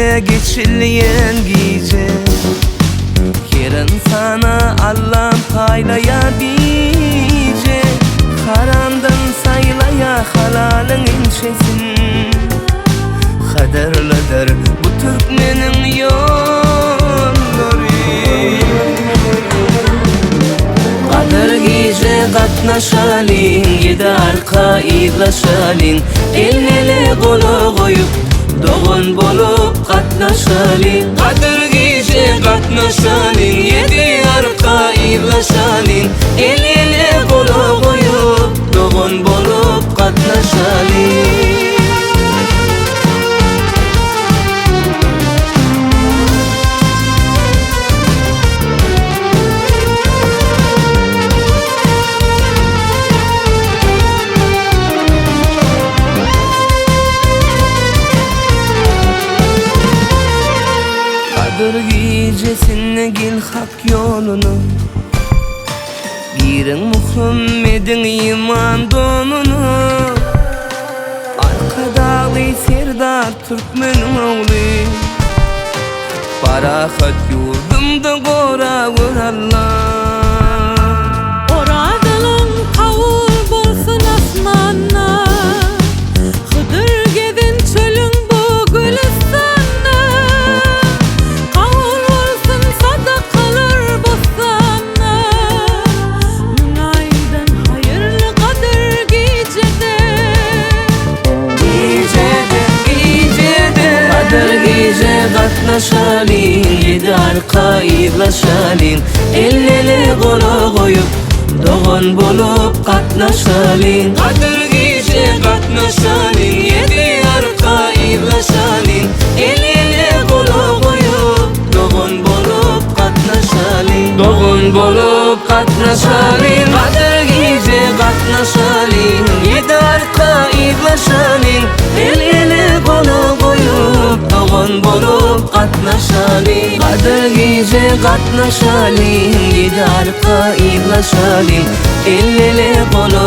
ele geçilyen gece. Yarın sana Allah'ım paylaya bize. Karandan saylaya halalın inşesin. Kaderlidir bu Türkmenin yolları. Kader gece katnaşalin, yedi arka idlaşalin. El kolu koyup doğun bolup katnaşalin. Kader gece katnaşalin, yedi arka idlaşalin. El kolu koyup doğun bolup katnaşalin. Kadir gecesine gel hak yolunu. Girin Muhammed'in iman donunu. Arkadağı Serdar Türkmen oğlu. Parahat yurdumda gora gör Allah. Oradalın kavul bolsun asmanna. Hıdır gedin çölün bu gülistanna. Kavul bolsun sadakalar bostanna. Münayden hayırlı Kadir gecede. Gecede Kadir gece katnaşalin. Yedi arka idlaşalin. El kolu koyup doğun bolup katnaşalin. Kadir gece katnaşalin. Yedi arka idlaşalin. El kolu koyup doğun bolup katnaşalin. Doğun bolup katnaşalin. Kadir gece katnaşalin. Yedi arka idlaşalin. El kolu koyup doğun bolup katnaşalin. Kadir gece katnaşalin. Yedi arka idlaşalin. El kolu